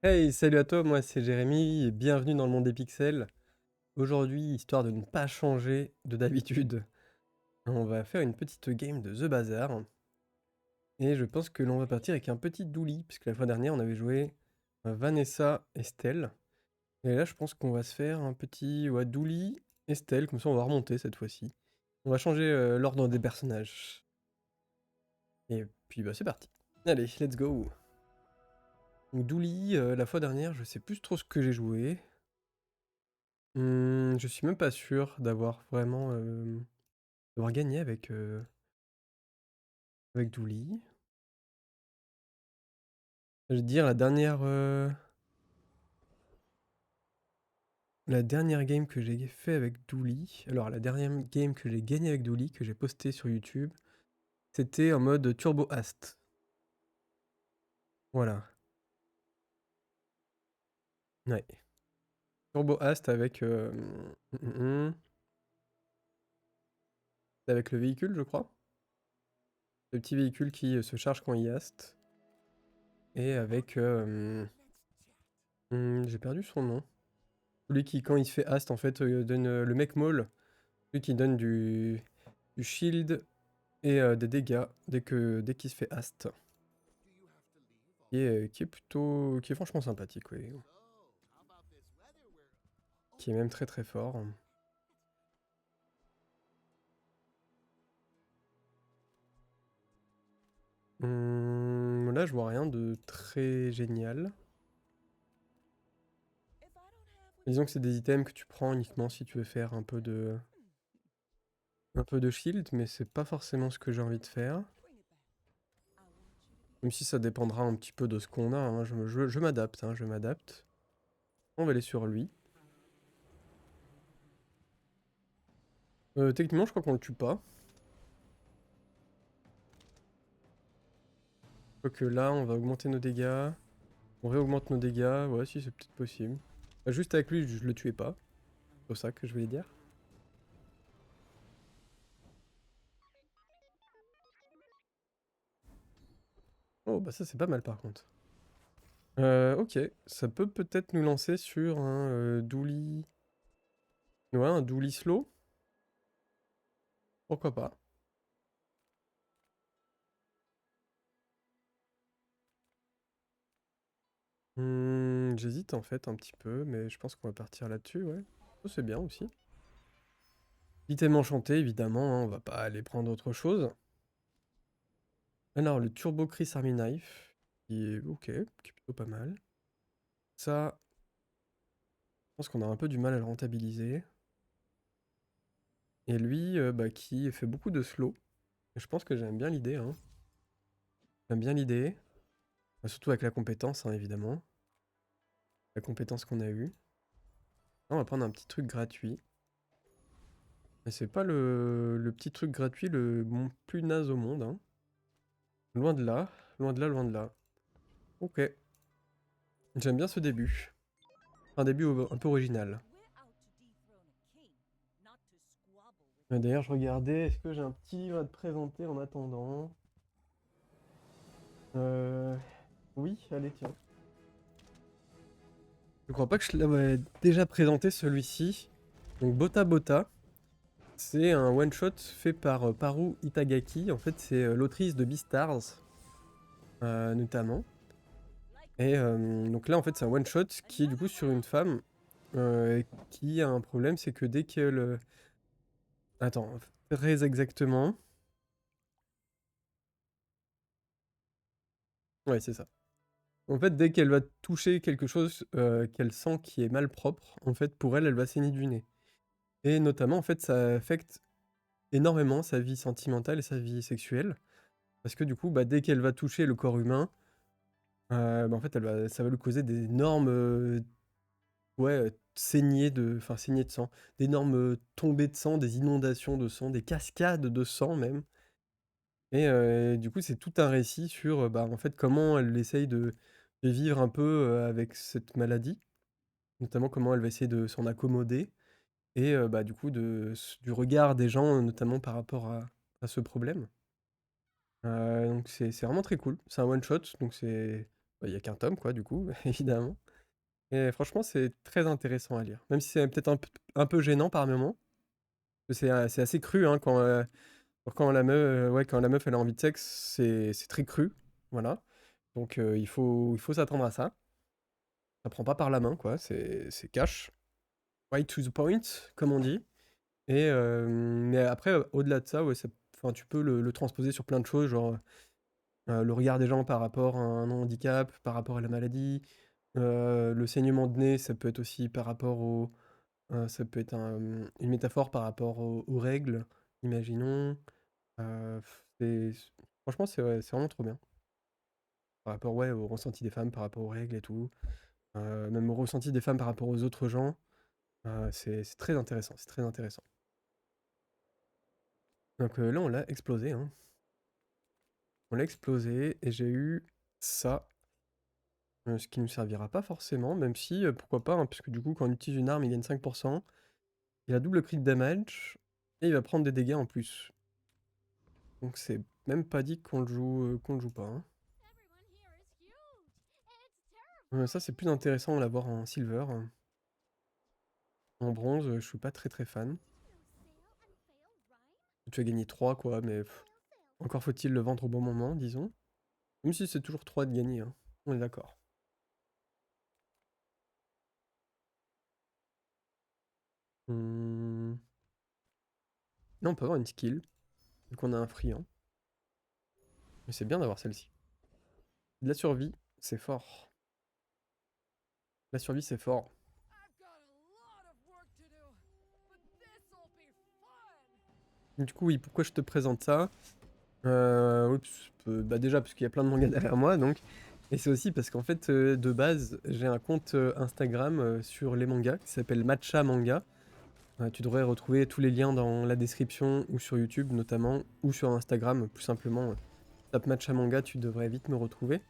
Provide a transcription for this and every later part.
Hey, salut à toi, moi c'est Jérémy et bienvenue dans le monde des pixels. Aujourd'hui, histoire de ne pas changer de d'habitude, on va faire une petite game de The Bazaar. Et je pense que l'on va partir avec un petit Dooley, puisque la fois dernière on avait joué Vanessa et Stell. Et là je pense qu'on va se faire un petit Dooley et Stell, comme ça on va remonter cette fois-ci. On va changer l'ordre des personnages. Et puis bah c'est parti. Allez, let's go. Donc Dooley, la fois dernière je sais plus trop ce que j'ai joué. Je suis même pas sûr d'avoir vraiment, d'avoir gagné avec Dooley. Je veux dire la dernière game que j'ai fait avec Dooley, alors la dernière game que j'ai gagnée avec Dooley, que j'ai postée sur YouTube, c'était en mode Turbo Ast. Voilà, ouais. Turbo Ast avec le véhicule, je crois. Le petit véhicule qui, se charge quand il ast et avec, j'ai perdu son nom. Celui qui, quand il se fait ast, en fait, donne, le mec maul, celui qui donne du shield et des dégâts dès qu'il se fait ast. Qui est franchement sympathique, oui. Qui est même très très fort. Là, je vois rien de très génial. Disons que c'est des items que tu prends uniquement si tu veux faire un peu de shield, mais c'est pas forcément ce que j'ai envie de faire. Même si ça dépendra un petit peu de ce qu'on a, hein. Je m'adapte, hein, je m'adapte. On va aller sur lui. Techniquement, je crois qu'on le tue pas. Quoique là, on va augmenter nos dégâts. On réaugmente nos dégâts. Ouais, si, c'est peut-être possible. Juste avec lui, je le tuais pas. C'est pour ça que je voulais dire. Oh, bah ça, c'est pas mal par contre. Ok, ça peut peut-être nous lancer sur un Dooley. Ouais, un Dooley slow. Pourquoi pas. J'hésite en fait un petit peu, mais je pense qu'on va partir là-dessus, ouais. Oh, c'est bien aussi. Item enchanté, évidemment, hein, on va pas aller prendre autre chose. Alors, le Turbo Chris Army Knife, qui est ok, qui est plutôt pas mal. Ça, je pense qu'on a un peu du mal à le rentabiliser. Et lui, bah, qui fait beaucoup de slow. Et je pense que j'aime bien l'idée, hein. J'aime bien l'idée. Bah, surtout avec la compétence, hein, évidemment. La compétence qu'on a eue. On va prendre un petit truc gratuit. Mais c'est pas le petit truc gratuit le plus naze au monde, hein. Loin de là, loin de là, loin de là. Ok. J'aime bien ce début. Un début un peu original. D'ailleurs, je regardais, est-ce que j'ai un petit livre à te présenter en attendant? Euh... Oui, allez, tiens. Je crois pas que je l'avais déjà présenté celui-ci. Donc Bota Bota, c'est un one-shot fait par Paru Itagaki. En fait, c'est l'autrice de Beastars, notamment. Et donc là, en fait, c'est un one-shot qui est du coup sur une femme qui a un problème, c'est que dès qu'elle... Attends, très exactement. Ouais, c'est ça. En fait, dès qu'elle va toucher quelque chose qu'elle sent qui est malpropre, en fait, pour elle, elle va saigner du nez. Et notamment, en fait, ça affecte énormément sa vie sentimentale et sa vie sexuelle. Parce que du coup, bah, dès qu'elle va toucher le corps humain, bah, en fait, ça va lui causer d'énormes saignées de sang, d'énormes tombées de sang, des inondations de sang, des cascades de sang même. Et du coup, c'est tout un récit sur bah, en fait, comment elle essaye de vivre un peu avec cette maladie, notamment comment elle va essayer de s'en accommoder, et bah, du coup, du regard des gens, notamment par rapport à ce problème. Donc c'est vraiment très cool. C'est un one shot, donc c'est Bah, il y a qu'un tome quoi du coup, évidemment. Et franchement, c'est très intéressant à lire. Même si c'est peut-être un peu gênant par moments. C'est assez cru, hein, quand la meuf, ouais, quand la meuf elle a envie de sexe, c'est très cru. Voilà. Donc il faut s'attendre à ça. Ça prend pas par la main, quoi. C'est cash. Right to the point, comme on dit. Mais après, au-delà de ça, ouais, enfin, tu peux le transposer sur plein de choses, genre le regard des gens par rapport à un handicap, par rapport à la maladie. Le saignement de nez, ça peut être aussi par rapport au. Ça peut être une métaphore par rapport aux règles, imaginons. Euh, c'est- Franchement, c'est vraiment trop bien. Par rapport, ouais, au ressenti des femmes, par rapport aux règles et tout. Même au ressenti des femmes par rapport aux autres gens. C'est très intéressant, c'est très intéressant. Donc là, on l'a explosé, hein. On l'a explosé et j'ai eu ça. Ce qui ne nous servira pas forcément, même si, pourquoi pas, hein, parce que du coup, quand on utilise une arme, il gagne 5%. Il a double crit damage et il va prendre des dégâts en plus. Donc c'est même pas dit qu'on le joue pas, hein. Ça, c'est plus intéressant de l'avoir en silver. En bronze, je suis pas très très fan. Tu vas gagner 3 quoi, mais encore faut-il le vendre au bon moment, disons. Même si c'est toujours 3 de gagner, hein. On est d'accord. Hmm. Là, on peut avoir une skill, vu qu'on a un friand. Mais c'est bien d'avoir celle-ci. De la survie, c'est fort. La survie, c'est fort. Du coup, oui, pourquoi je te présente ça? Oups, bah déjà parce qu'il y a plein de mangas derrière moi, donc. Et c'est aussi parce qu'en fait, de base, j'ai un compte Instagram sur les mangas qui s'appelle Matcha Manga. Tu devrais retrouver tous les liens dans la description ou sur YouTube notamment, ou sur Instagram, plus simplement. Tape Matcha Manga, tu devrais vite me retrouver.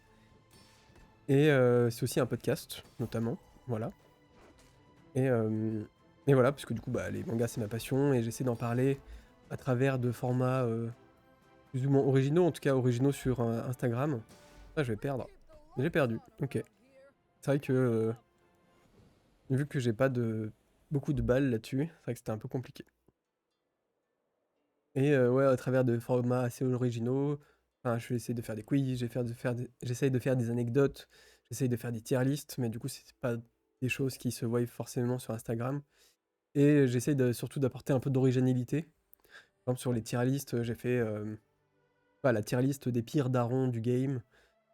Et c'est aussi un podcast, notamment. Voilà. Et, euh, et voilà, parce que du coup, bah, les mangas, c'est ma passion, et j'essaie d'en parler à travers de formats plus ou moins originaux, en tout cas originaux sur Instagram. Ah, je vais perdre. J'ai perdu, ok. C'est vrai que, vu que j'ai pas beaucoup de balles là-dessus, c'est vrai que c'était un peu compliqué. Et ouais, à travers de formats assez originaux, enfin, je vais essayer de faire des quiz, j'essaye de faire des anecdotes, j'essaye de faire des tier lists, mais du coup, c'est pas des choses qui se voient forcément sur Instagram. Et j'essaye surtout d'apporter un peu d'originalité. Par exemple, sur les tier lists, j'ai fait la tier list des pires darons du game.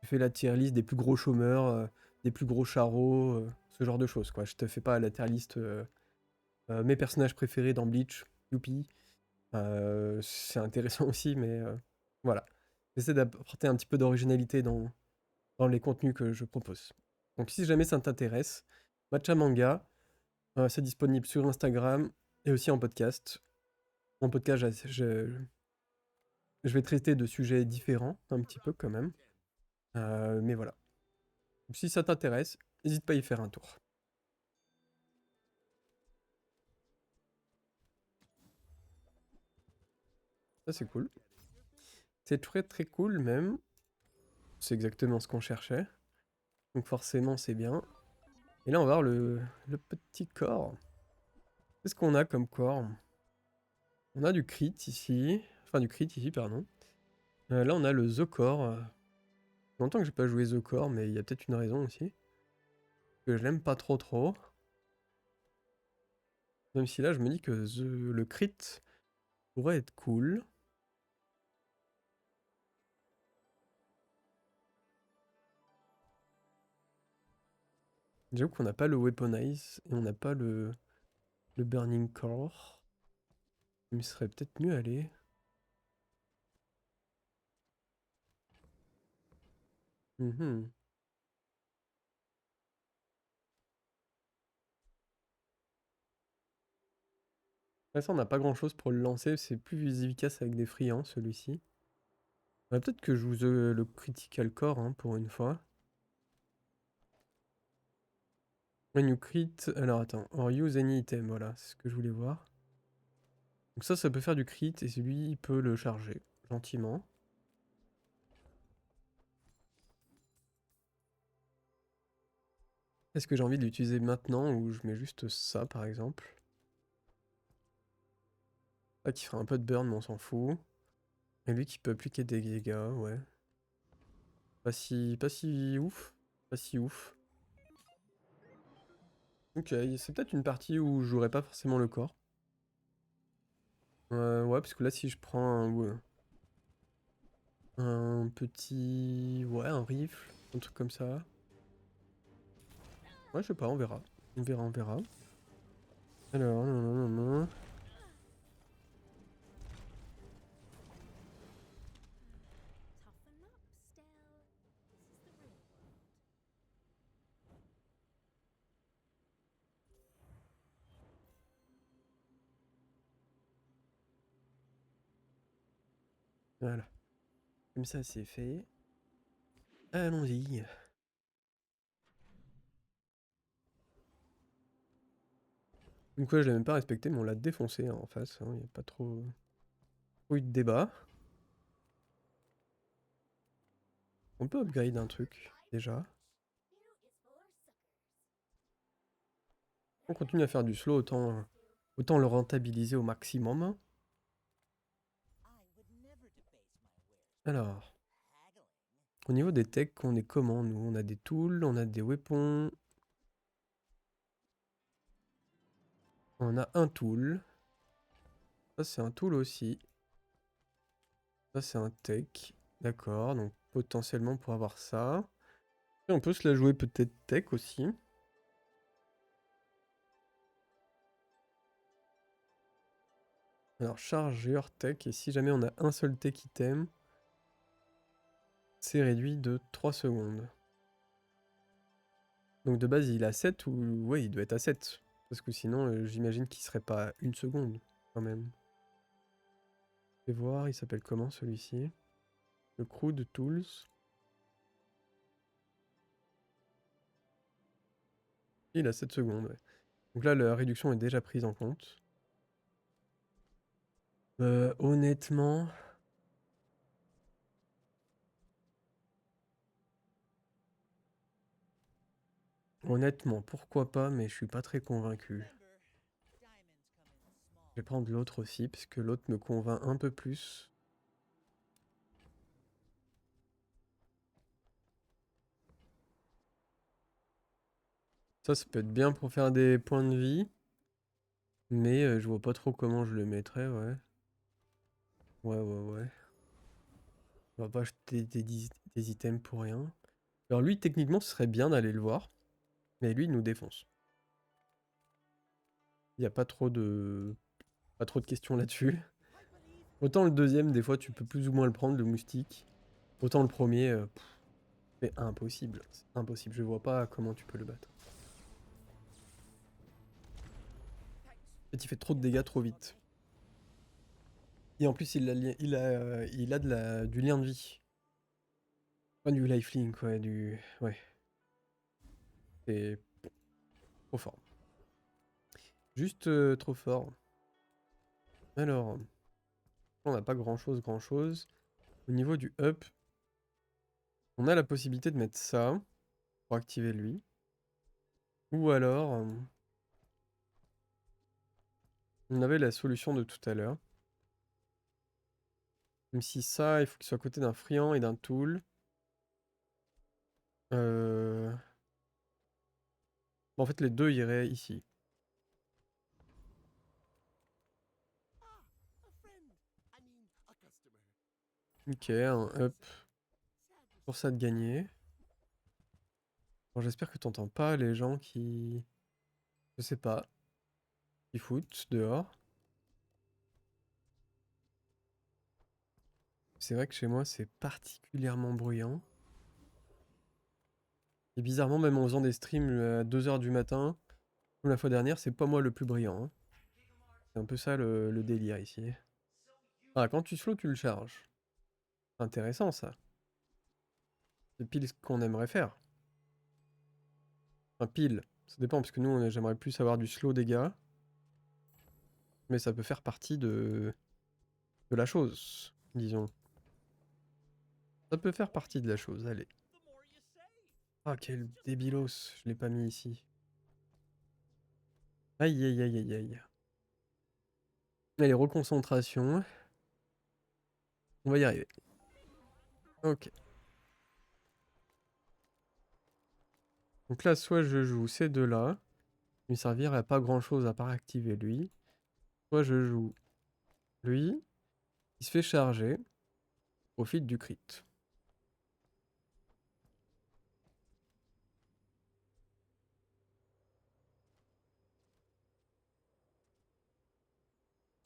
J'ai fait la tier list des plus gros chômeurs, des plus gros charros, ce genre de choses, quoi. Je te fais pas la tier list mes personnages préférés dans Bleach, youpi. C'est intéressant aussi, mais voilà. J'essaie d'apporter un petit peu d'originalité dans les contenus que je propose. Donc si jamais ça t'intéresse, Matcha Manga, c'est disponible sur Instagram et aussi en podcast. En podcast, je vais traiter de sujets différents, un petit peu quand même. Mais voilà. Si ça t'intéresse, n'hésite pas à y faire un tour. Ça, c'est cool. C'est très très cool même. C'est exactement ce qu'on cherchait. Donc forcément, c'est bien. Et là, on va voir le petit corps. Qu'est-ce qu'on a comme corps? On a du crit ici. Enfin, du crit ici, pardon. Là, on a le The Core. Longtemps que j'ai pas joué The Core, mais il y a peut-être une raison aussi. Que je l'aime pas trop trop. Même si là, je me dis que le crit pourrait être cool. J'avoue qu'on n'a pas le Weaponize et on n'a pas le Burning Core. Il me serait peut-être mieux aller. Mhm. Là, ça, on n'a pas grand-chose pour le lancer. C'est plus efficace avec des friands, celui-ci. Peut-être que je vous le Critical Core, hein, pour une fois. When you crit... Alors, attends. Or use any item, voilà. C'est ce que je voulais voir. Donc ça peut faire du crit, et celui, il peut le charger, gentiment. Est-ce que j'ai envie de l'utiliser maintenant ou je mets juste ça par exemple? Ah, qui fera un peu de burn, mais on s'en fout. Et lui qui peut appliquer des dégâts, ouais. Pas si ouf. Pas si ouf. Ok, c'est peut-être une partie où je jouerai pas forcément le corps. Ouais, parce que là, si je prends un petit... Ouais, un rifle, un truc comme ça. Ouais, je sais pas, on verra. On verra, on verra. Alors, non, non, non, non. Voilà. Comme ça, c'est fait. Allons-y. Donc ouais, je l'ai même pas respecté, mais on l'a défoncé hein, en face. Il n'y a pas trop eu de débat. On peut upgrade un truc, déjà. On continue à faire du slow, autant le rentabiliser au maximum. Alors, au niveau des techs, on est comment nous? On a des tools, on a des weapons. On a un tool. Ça c'est un tool aussi. Ça c'est un tech. D'accord, donc potentiellement pour avoir ça. Et on peut se la jouer peut-être tech aussi. Alors chargeur tech, et si jamais on a un seul tech item, c'est réduit de 3 secondes. Donc de base il a 7 ou... Ouais, il doit être à 7. Parce que sinon j'imagine qu'il serait pas à 1 seconde quand même. Je vais voir, il s'appelle comment celui-ci? Le crew de tools. Il a 7 secondes, ouais. Donc là la réduction est déjà prise en compte. Honnêtement... Honnêtement, pourquoi pas, mais je suis pas très convaincu. Je vais prendre l'autre aussi, parce que l'autre me convainc un peu plus. Ça peut être bien pour faire des points de vie, mais je vois pas trop comment je le mettrais, ouais. Ouais, ouais, ouais. On va pas acheter des items pour rien. Alors lui, techniquement, ce serait bien d'aller le voir, mais lui, il nous défonce. Il n'y a pas trop de questions là-dessus. Autant le deuxième, des fois, tu peux plus ou moins le prendre, le moustique. Autant le premier, c'est impossible. C'est impossible, je vois pas comment tu peux le battre. En fait, il fait trop de dégâts trop vite. Et en plus, il a du lien de vie. Pas du lifelink, ouais, Ouais, c'est trop fort. Juste trop fort. Alors, on n'a pas grand-chose, grand-chose. Au niveau du up, on a la possibilité de mettre ça pour activer lui. Ou alors, on avait la solution de tout à l'heure. Même si ça, il faut qu'il soit à côté d'un friand et d'un tool. Bon, en fait, les deux iraient ici. Ok, un up pour ça de gagner. Bon, j'espère que t'entends pas les gens qui... Je sais pas. Qui foutent dehors. C'est vrai que chez moi, c'est particulièrement bruyant. Et bizarrement, même en faisant des streams à 2 heures du matin, comme la fois dernière, c'est pas moi le plus brillant, hein. C'est un peu ça le délire ici. Ah, quand tu slow, tu le charges. Intéressant ça. C'est pile ce qu'on aimerait faire. Enfin, pile. Ça dépend, parce que nous, j'aimerais plus avoir du slow dégâts. Mais ça peut faire partie de la chose, disons. Ça peut faire partie de la chose, allez. Ah, quel débilos, je l'ai pas mis ici. Aïe, aïe, aïe, aïe, aïe. Allez, reconcentration. On va y arriver. Ok. Donc là, soit je joue ces deux-là. Lui servir à pas grand-chose à part activer lui. Soit je joue lui. Il se fait charger. Profite du crit.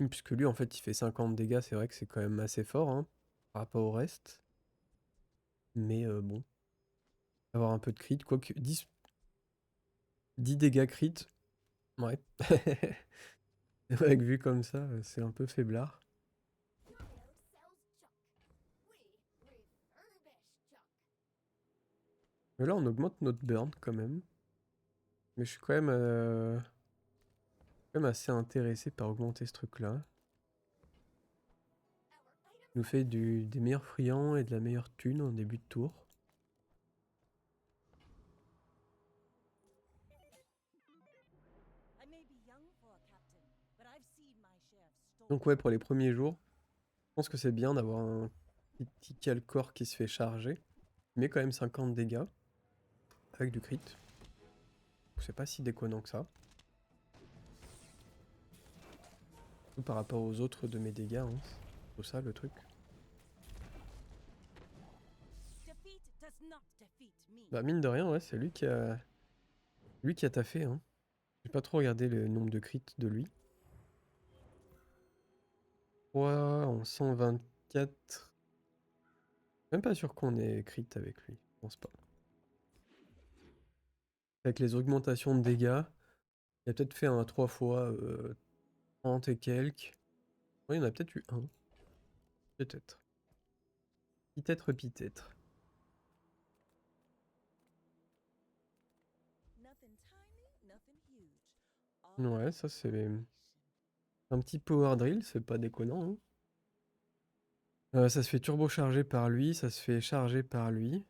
Puisque lui, en fait, il fait 50 dégâts. C'est vrai que c'est quand même assez fort, hein, par rapport au reste. Mais bon. Avoir un peu de crit. Quoique 10 dégâts crit. Ouais. Avec vu comme ça, c'est un peu faiblard. Mais là, on augmente notre burn quand même. Mais je suis quand même assez intéressé par augmenter ce truc-là. Il nous fait des meilleurs friands et de la meilleure thune en début de tour. Donc ouais, pour les premiers jours, je pense que c'est bien d'avoir un petit Calcor qui se fait charger. Il met quand même 50 dégâts. Avec du crit. C'est pas si déconnant que ça. Tout par rapport aux autres de mes dégâts. Hein. C'est tout ça le truc. Bah mine de rien, ouais, c'est lui qui a taffé. Hein. J'ai pas trop regardé le nombre de crits de lui. 3 en 124. Même pas sûr qu'on ait crit avec lui. Je pense pas. Avec les augmentations de dégâts, il a peut-être fait un 3 fois 30 et quelques. Oui, il y en a peut-être eu un. Peut-être. Peut-être, peut-être. Ouais, ça c'est un petit power drill, c'est pas déconnant. Hein. Ça se fait turbo charger par lui, ça se fait charger par lui.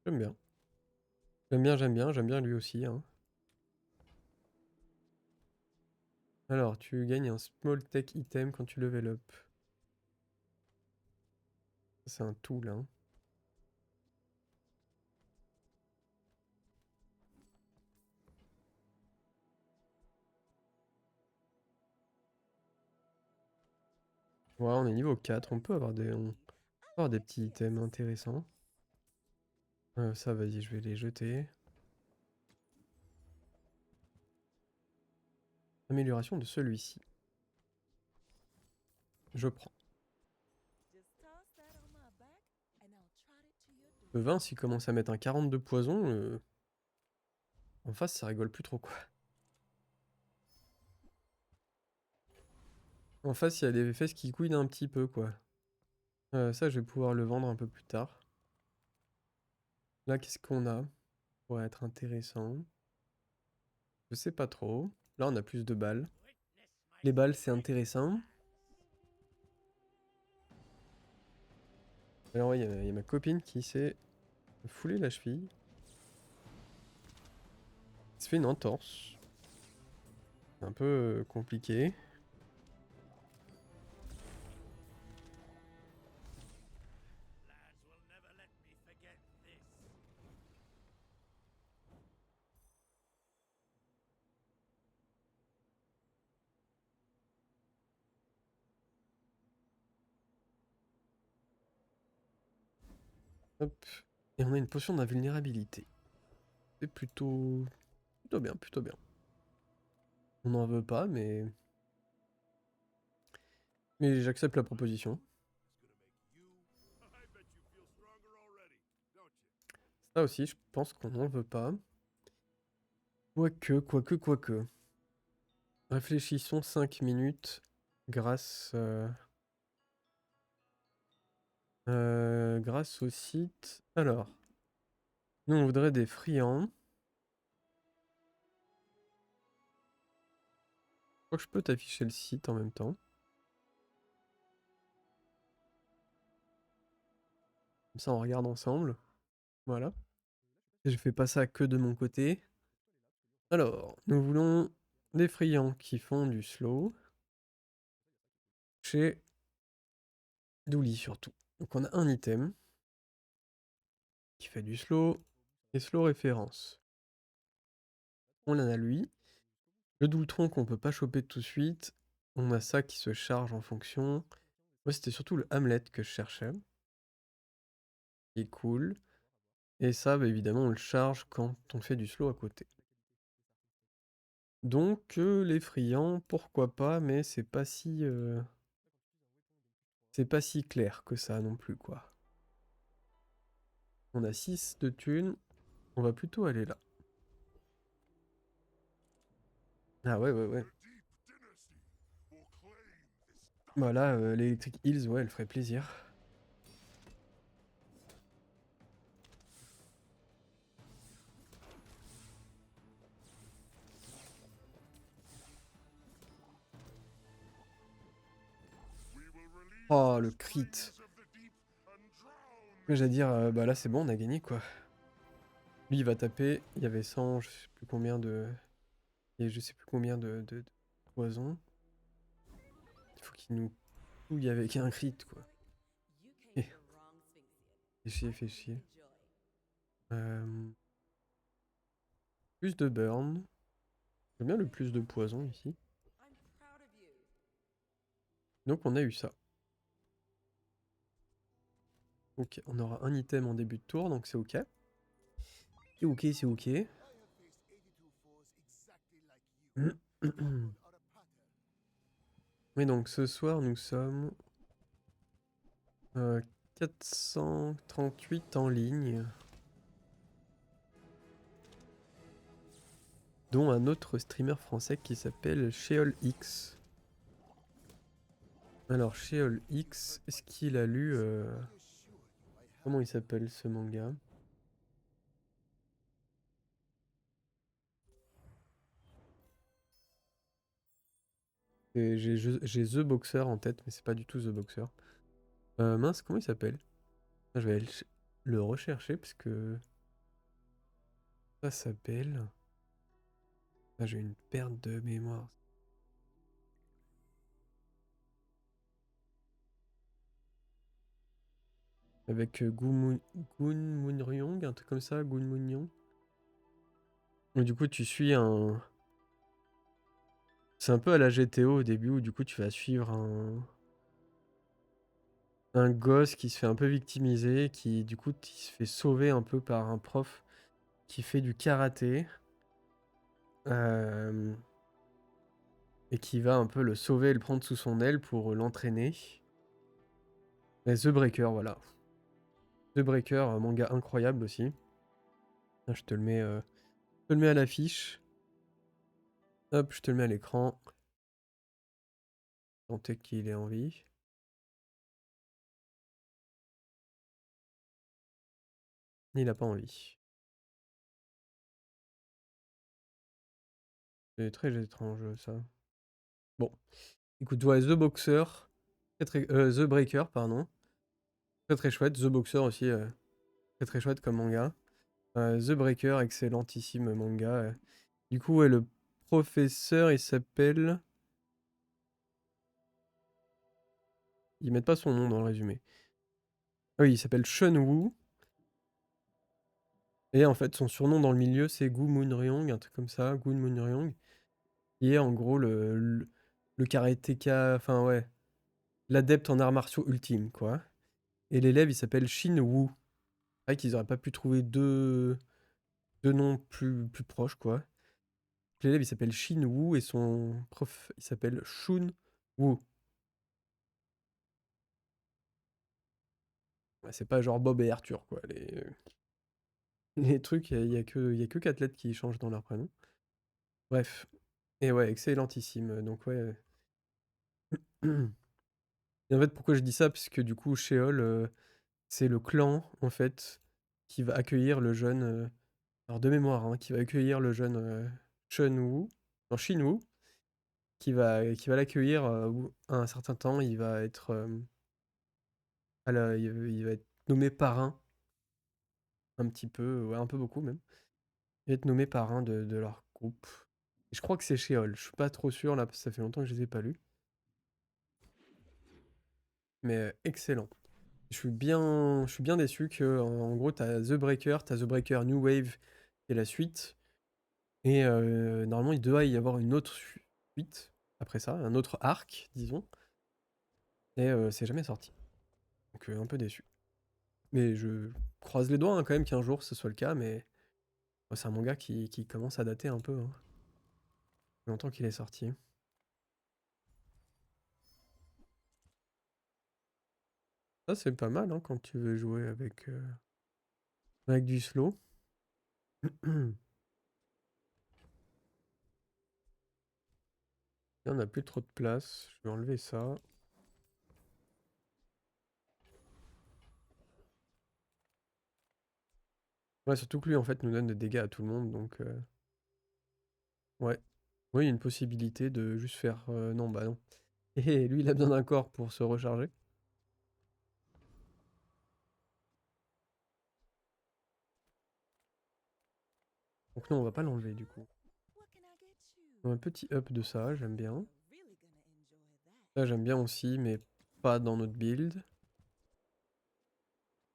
J'aime bien. J'aime bien, j'aime bien, j'aime bien lui aussi. Hein. Alors, tu gagnes un small tech item quand tu level up. C'est un tool, hein. Ouais, on est niveau 4, on peut avoir des petits items intéressants. Ça, vas-y, je vais les jeter. Amélioration de celui-ci. Je prends. Le 20, s'il commence à mettre un 42 poison, en face, ça rigole plus trop, quoi. En face, il y a des fesses qui couinent un petit peu, quoi. Ça, je vais pouvoir le vendre un peu plus tard. Là, qu'est-ce qu'on a? Pour être intéressant. Je sais pas trop. Là, on a plus de balles. Les balles, c'est intéressant. Alors, ouais, il y a ma copine qui s'est foulée la cheville. Elle se fait une entorse. C'est un peu compliqué. Hop. Et on a une potion d'invulnérabilité. C'est plutôt bien, plutôt bien. On n'en veut pas, mais j'accepte la proposition. Ça aussi, je pense qu'on n'en veut pas. Quoique. Réfléchissons 5 minutes grâce au site. Alors, nous on voudrait des friands. crois que je peux t'afficher le site en même temps. Comme ça, on regarde ensemble. Voilà. Et je fais pas ça que de mon côté. Alors, nous voulons des friands qui font du slow. Chez Douli surtout. Donc on a un item qui fait du slow et slow référence. On en a lui. Le Doultron qu'on peut pas choper tout de suite. On a ça qui se charge en fonction. Moi c'était surtout le Hamlet que je cherchais. Qui est cool. Et ça, bah, évidemment, on le charge quand on fait du slow à côté. Donc les friands, pourquoi pas, mais c'est pas si clair que ça non plus, quoi. On a 6 de thunes, on va plutôt aller là. Ah ouais, ouais, ouais. Voilà, l'Electric Hills, ouais, elle ferait plaisir. Oh, le crit. J'allais dire, bah là c'est bon, on a gagné quoi. Lui il va taper, il y avait 100, je sais plus combien de... Et je sais plus combien de poisons. Il faut qu'il nous touille avec un crit quoi. Eh, Fais chier, fais chier. Plus de burn. J'aime bien le plus de poison ici. Donc on a eu ça. Ok, on aura un item en début de tour, donc c'est ok. C'est ok, c'est ok. Oui, donc ce soir nous sommes 438 en ligne. Dont un autre streamer français qui s'appelle SheolX. Alors SheolX, est-ce qu'il a lu... Comment il s'appelle ce manga? J'ai The Boxer en tête, mais c'est pas du tout The Boxer. Mince, comment il s'appelle? Je vais aller le rechercher parce que ça s'appelle... Ah, j'ai une perte de mémoire. Avec Gun Munryong, un truc comme ça, Gun Munyong. Et du coup, tu suis un... C'est un peu à la GTO au début où du coup tu vas suivre un gosse qui se fait un peu victimiser, qui du coup il se fait sauver un peu par un prof qui fait du karaté. euh, et qui va un peu le sauver et le prendre sous son aile pour l'entraîner. Et The Breaker, voilà. The Breaker, un manga incroyable aussi. Ah, je te le mets à l'affiche. Hop, je te le mets à l'écran. Tenter qu'il ait envie. Il n'a pas envie. C'est très étrange ça. Bon, écoute, ouais, The Boxer, The Breaker, pardon. Très très chouette. The Boxer aussi, très très chouette comme manga. The Breaker, excellentissime manga. Du coup, ouais, le professeur, il s'appelle... Ils mettent pas son nom dans le résumé. Ah oui, il s'appelle Shun Woo. Et en fait, son surnom dans le milieu, c'est Gu Moonryong, un truc comme ça, Gun Moonryong. Qui est en gros le karatéka, enfin ouais, l'adepte en arts martiaux ultime, quoi. Et l'élève, il s'appelle Shin Woo. C'est vrai qu'ils auraient pas pu trouver deux noms plus proches, quoi. L'élève, il s'appelle Shin Woo et son prof, il s'appelle Shun Woo. Ouais, c'est pas genre Bob et Arthur, quoi. Les trucs, il y a que 4 lettres qui changent dans leur prénom. Bref. Et ouais, excellentissime. Donc ouais. Et en fait, pourquoi je dis ça? Puisque du coup, Sheol, c'est le clan, en fait, qui va accueillir le jeune... alors de mémoire, hein, qui va accueillir le jeune Chun Woo, non, Shin Woo, qui va l'accueillir à un certain temps. Il va être, il va être nommé parrain, un petit peu, ouais, un peu beaucoup même. Il va être nommé parrain de leur groupe. Et je crois que c'est Sheol. Je suis pas trop sûr là, parce que ça fait longtemps que je les ai pas lus. Mais excellent. Je suis bien déçu que, en gros, t'as The Breaker New Wave, qui est la suite. Et normalement, il doit y avoir une autre suite après ça, un autre arc, disons. Et c'est jamais sorti. Donc un peu déçu. Mais je croise les doigts hein, quand même qu'un jour ce soit le cas, mais c'est un manga qui commence à dater un peu. Hein. Ça fait longtemps qu'il est sorti. Ça, c'est pas mal hein, quand tu veux jouer avec du slow. Là, on n'a plus trop de place. Je vais enlever ça. Ouais, surtout que lui, en fait, nous donne des dégâts à tout le monde, donc... Ouais. Oui, il y a une possibilité de juste faire... non, bah non. Et lui, il a besoin d'un corps pour se recharger. Donc non, on va pas l'enlever, du coup. Un petit up de ça, j'aime bien. Ça, j'aime bien aussi, mais pas dans notre build.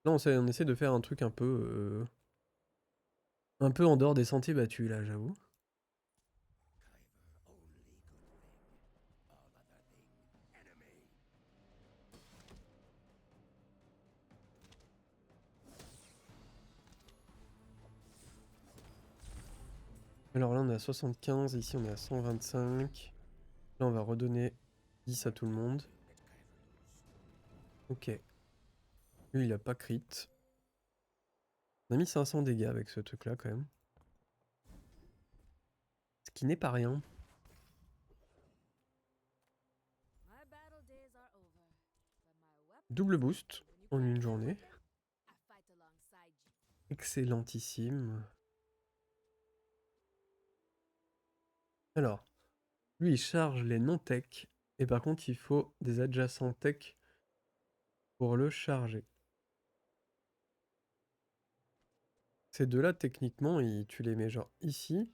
Là, on essaie de faire un truc un peu en dehors des sentiers battus, là, j'avoue. Alors là, on est à 75, ici, on est à 125. Là, on va redonner 10 à tout le monde. Ok. Lui, il a pas crit. On a mis 500 dégâts avec ce truc-là, quand même. Ce qui n'est pas rien. Double boost en une journée. Excellentissime. Alors, lui, il charge les non-tech. Et par contre, il faut des adjacents tech pour le charger. Ces deux-là, techniquement, tu les mets genre ici.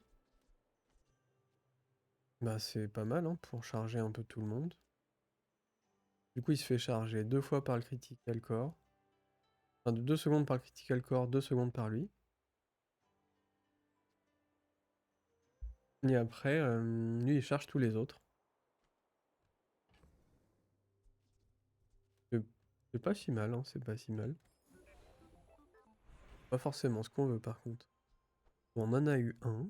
Bah, c'est pas mal hein, pour charger un peu tout le monde. Du coup, il se fait charger 2 fois par le critical core. Enfin, de 2 secondes par le critical core, 2 secondes par lui. Et après, lui, il charge tous les autres. C'est c'est pas si mal, hein, c'est pas si mal. Pas forcément ce qu'on veut, par contre. On en a eu un.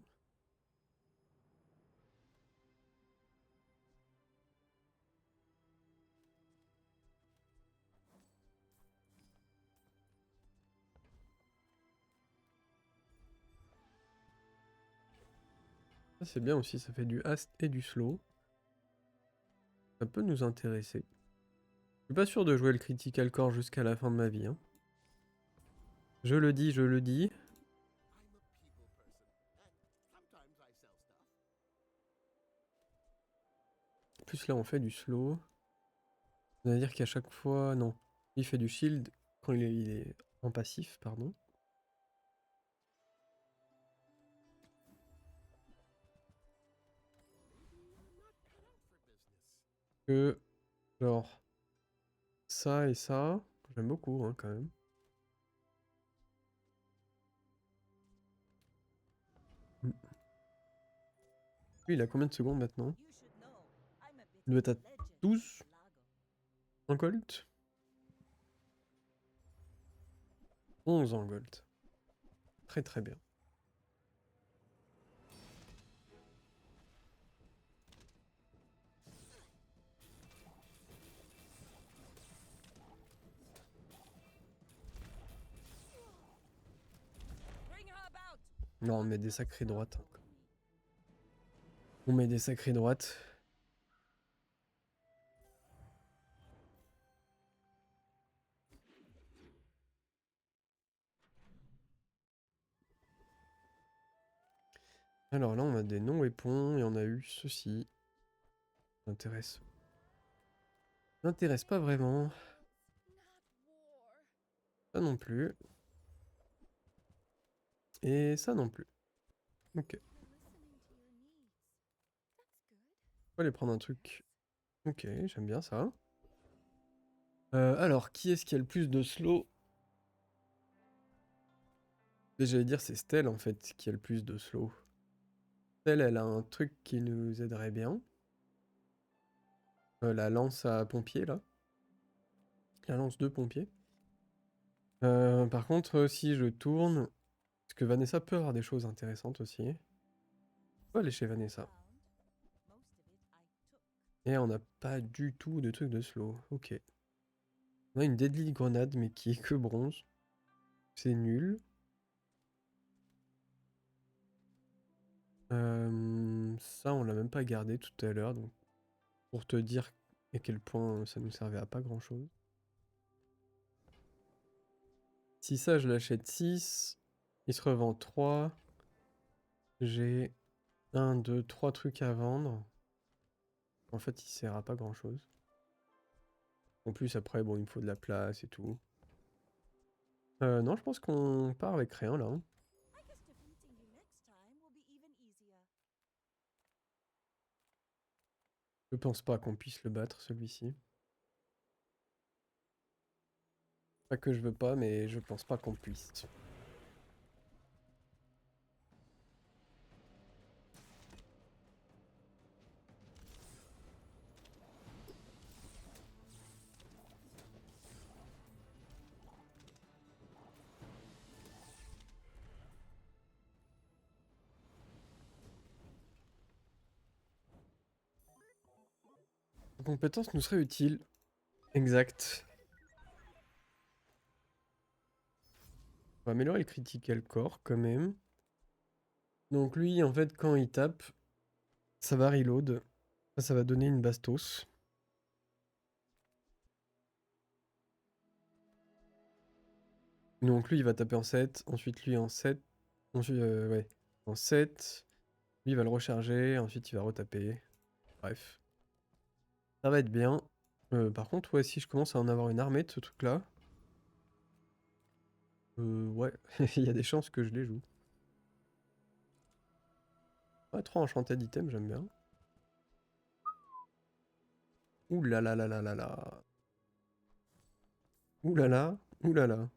Ça, c'est bien aussi, ça fait du hast et du slow. Ça peut nous intéresser. Je suis pas sûr de jouer le critical core jusqu'à la fin de ma vie. Hein. Je le dis, je le dis. En plus là, on fait du slow. C'est-à-dire qu'à chaque fois... Non. Il fait du shield quand il est en passif, pardon. Que, genre, ça et ça, j'aime beaucoup hein, quand même. Mm. Lui, il a combien de secondes maintenant? Il doit être à 12 en gold? 11 en gold. Très très bien. Non, on met des sacrées droites. Hein. On met des sacrées droites. Alors là, on a des non-weapons et on a eu ceci. m'intéresse. M'intéresse pas vraiment. Ça non plus. Et ça non plus. Ok. On va aller prendre un truc. Ok, j'aime bien ça. Alors, qui est-ce qui a le plus de slow? Et j'allais dire c'est Stell en fait qui a le plus de slow. Stell, elle a un truc qui nous aiderait bien. La lance à pompier là. La lance de pompier. Par contre, si je tourne, parce que Vanessa peut avoir des choses intéressantes aussi. On va aller chez Vanessa. Et on n'a pas du tout de truc de slow. Ok. On a une deadly grenade mais qui est que bronze. C'est nul. Ça, on l'a même pas gardé tout à l'heure, donc pour te dire à quel point ça nous servait à pas grand chose. Si ça, je l'achète 6, il se revend 3. J'ai 1, 2, 3 trucs à vendre. En fait, il sert à pas grand chose. En plus, après, bon, il me faut de la place et tout. Non, je pense qu'on part avec rien là, hein. Je pense pas qu'on puisse le battre celui-ci. Pas que je veux pas, mais je pense pas qu'on puisse. La compétence nous serait utile. Exact. On va améliorer le critical core quand même. Donc lui, en fait, quand il tape, ça va reload. Ça va donner une bastos. Donc lui, il va taper en 7. Ensuite, lui en 7. Ensuite, ouais, en 7. Lui, il va le recharger. Ensuite, il va retaper. Bref. Ça va être bien. Par contre, ouais, si je commence à en avoir une armée de ce truc-là. Ouais, il y a des chances que je les joue. Ouais, 3 enchantés d'items, j'aime bien. Ouh là là là là là là. Ouh là là, ouh là là.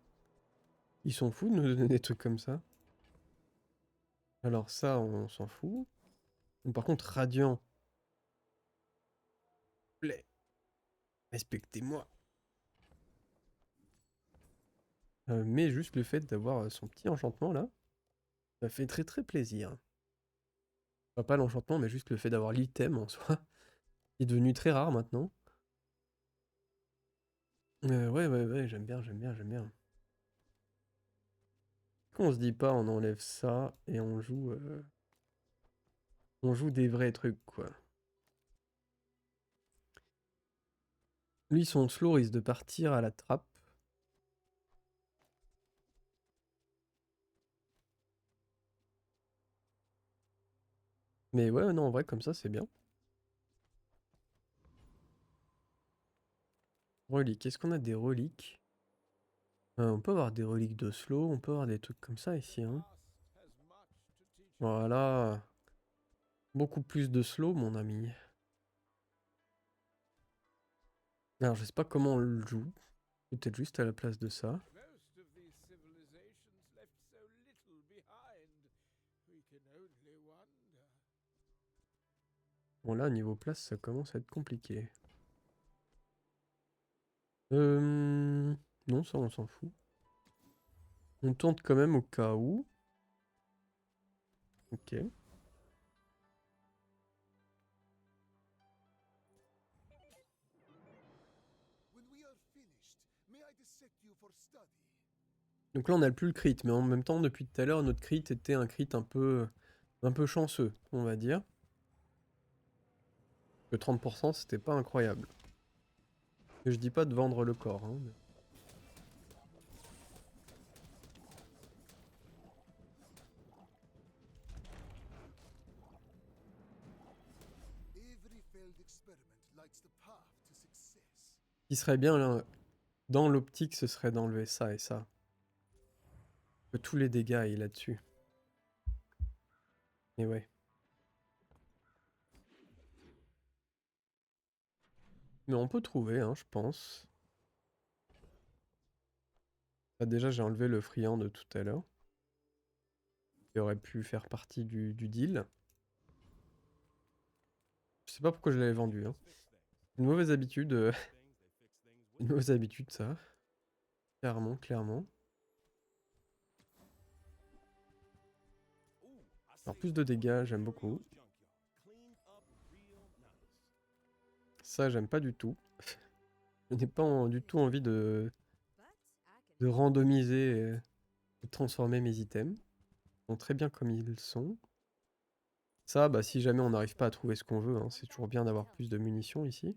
Ils sont fous de nous donner des trucs comme ça. Alors ça, on s'en fout. Par contre, Radiant. Plaît. Respectez-moi. Mais juste le fait d'avoir son petit enchantement là, ça fait très très plaisir. Enfin, pas l'enchantement, mais juste le fait d'avoir l'item en soi, qui est devenu très rare maintenant. Ouais, ouais, ouais, j'aime bien, j'aime bien, j'aime bien. Qu'on se dit pas, on enlève ça et on joue des vrais trucs quoi. Lui, son slow risque de partir à la trappe. Mais ouais, non, en vrai, comme ça, c'est bien. Reliques, est-ce qu'on a des reliques? On peut avoir des reliques de slow, on peut avoir des trucs comme ça ici, hein. Voilà. Beaucoup plus de slow, mon ami. Alors, je sais pas comment on le joue. Peut-être juste à la place de ça. Bon, là, niveau place, ça commence à être compliqué. Non, ça, on s'en fout. On tente quand même au cas où. Ok. Donc là, on a plus le crit, mais en même temps, depuis tout à l'heure, notre crit était un crit un peu chanceux, on va dire. Le 30%, c'était pas incroyable. Et je dis pas de vendre le corps, hein. Ce qui serait bien là, dans l'optique, ce serait d'enlever ça et ça. Que tous les dégâts aillent là-dessus. Et ouais. Mais on peut trouver, hein, je pense. Bah, déjà, j'ai enlevé le friand de tout à l'heure. Qui aurait pu faire partie du deal. Je sais pas pourquoi je l'avais vendu, hein. Une mauvaise habitude. Une mauvaise habitude, ça. Clairement, clairement. Alors, plus de dégâts, j'aime beaucoup. Ça, j'aime pas du tout. Je n'ai pas du tout envie de randomiser et de transformer mes items. Ils sont très bien comme ils sont. Ça, bah, si jamais on n'arrive pas à trouver ce qu'on veut, hein, c'est toujours bien d'avoir plus de munitions ici.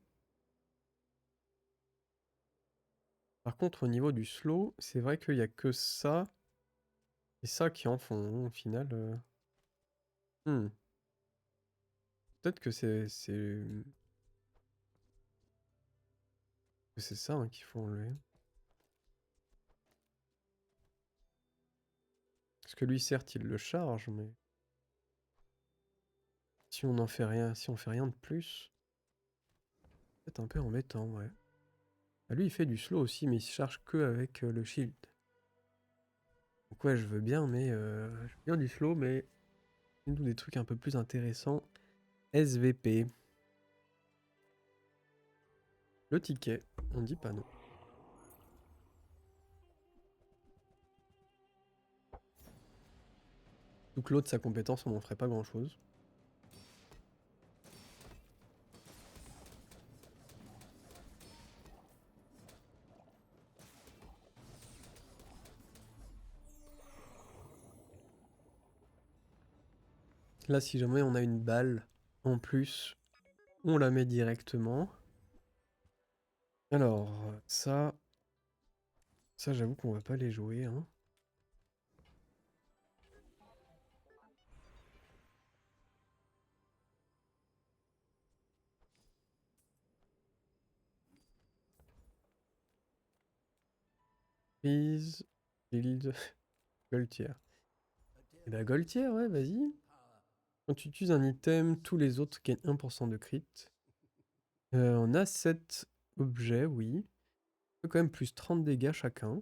Par contre, au niveau du slow, c'est vrai qu'il n'y a que ça et ça qui en font, au final. Hmm. Peut-être que c'est ça, hein, qu'il faut enlever. Parce que lui, certes, il le charge, mais si on n'en fait rien, si on fait rien de plus, c'est peut-être un peu embêtant, ouais. Ah, lui, il fait du slow aussi, mais il se charge que avec le shield. Donc ouais, je veux bien, mais je veux bien du slow, mais nous des trucs un peu plus intéressants. SVP. Le ticket, on dit pas non. Donc l'autre, sa compétence, on n'en ferait pas grand-chose. Là, si jamais on a une balle en plus, on la met directement. Alors, ça j'avoue qu'on va pas les jouer, hein. Freeze, shield, Goltier. Et bah Goltier, ouais, vas-y. Quand tu utilises un item, tous les autres gagnent 1% de crit. On a 7 objets, oui. On peut quand même plus 30 dégâts chacun.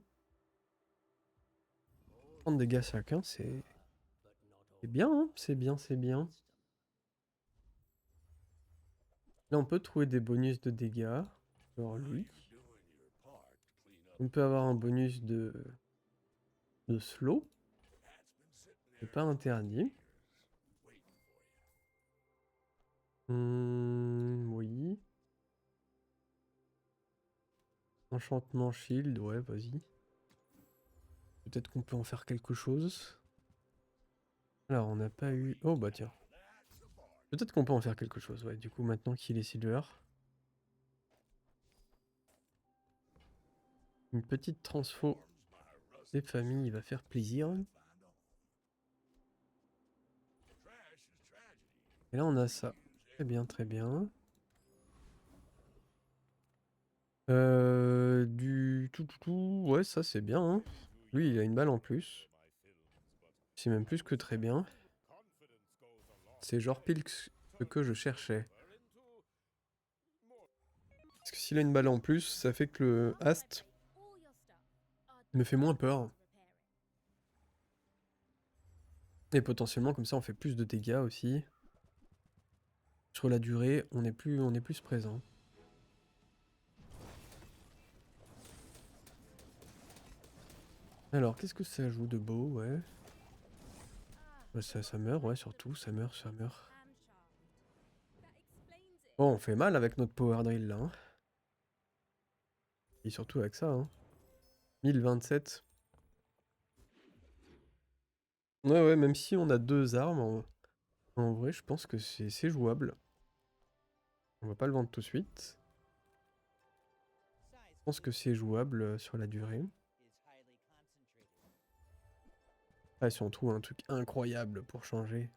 30 dégâts chacun, c'est bien, hein, c'est bien, c'est bien. Là, on peut trouver des bonus de dégâts. Genre lui. On peut avoir un bonus de slow. C'est pas interdit. Oui. Enchantement shield, ouais, vas-y. Peut-être qu'on peut en faire quelque chose. Alors, on n'a pas eu... Oh, bah tiens. Peut-être qu'on peut en faire quelque chose, ouais. Du coup, maintenant qu'il est silver. Une petite transfo des familles va faire plaisir. Et là, on a ça. Très bien, très bien. Du tout. Ouais, ça, c'est bien, hein. Lui, il a une balle en plus. C'est même plus que très bien. C'est genre pile ce que je cherchais. Parce que s'il a une balle en plus, ça fait que le Ast me fait moins peur. Et potentiellement, comme ça, on fait plus de dégâts aussi. Sur la durée, on est plus présent. Alors, qu'est-ce que ça joue de beau, ouais. Bah, ça meurt, ouais, surtout, ça meurt, ça meurt. Bon, on fait mal avec notre power drill, là, hein. Et surtout avec ça, hein. 1027. Ouais, ouais, même si on a deux armes, en vrai, je pense que c'est jouable. On va pas le vendre tout de suite. Je pense que c'est jouable sur la durée. Ah, si on trouve un truc incroyable pour changer,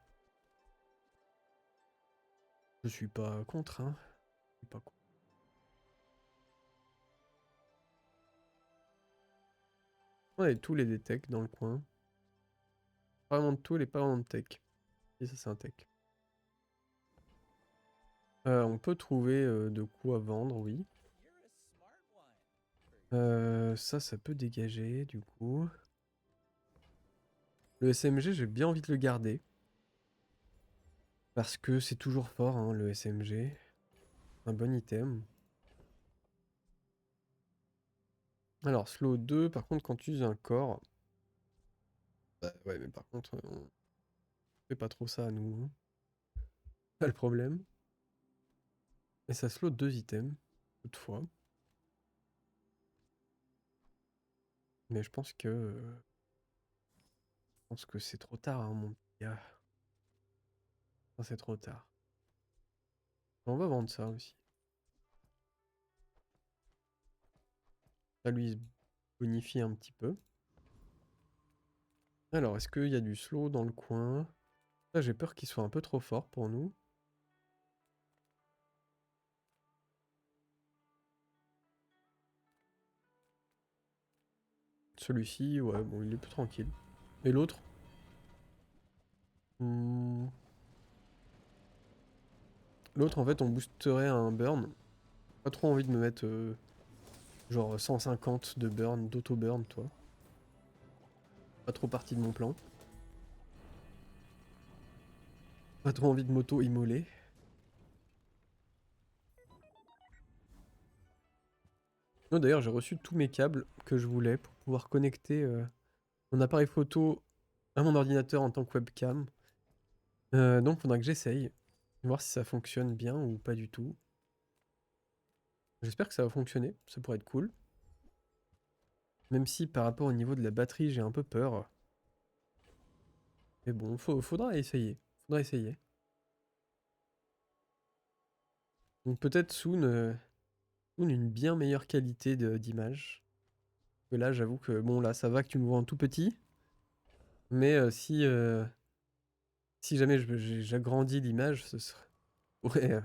je suis pas contre, hein. Je suis pas contre. Ouais, tous les tech dans le coin. Pas vraiment de tout, et pas vraiment de tech. Et ça, c'est un tech. On peut trouver de quoi vendre, oui. Ça peut dégager, du coup. Le SMG, j'ai bien envie de le garder. Parce que c'est toujours fort, hein, le SMG. Un bon item. Alors, slow 2, par contre, quand tu uses un corps... Bah ouais, mais par contre, on fait pas trop ça, nous. Hein. Pas le problème. Et ça slow 2 items, toutefois. Mais je pense que c'est trop tard, hein, mon petit gars. Enfin, c'est trop tard. On va vendre ça aussi. Ça lui bonifie un petit peu. Alors, est-ce qu'il y a du slow dans le coin? Là, j'ai peur qu'il soit un peu trop fort pour nous. Celui-ci, ouais, bon, il est plus tranquille. Et l'autre? Hmm. L'autre, en fait, on boosterait un burn. Pas trop envie de me mettre genre 150 de burn, d'auto-burn, toi. Pas trop partie de mon plan. Pas trop envie de m'auto-immoler. Non, d'ailleurs, j'ai reçu tous mes câbles que je voulais pour pouvoir connecter mon appareil photo à mon ordinateur en tant que webcam. Donc, faudra que j'essaye. Voir si ça fonctionne bien ou pas du tout. J'espère que ça va fonctionner, ça pourrait être cool. Même si par rapport au niveau de la batterie, j'ai un peu peur. Mais bon, faudra essayer. Faudra essayer. Donc peut-être soon une bien meilleure qualité d'image. Que là, j'avoue que bon, là, ça va que tu me vois en tout petit. Mais si jamais j'agrandis l'image, ce serait pourrait,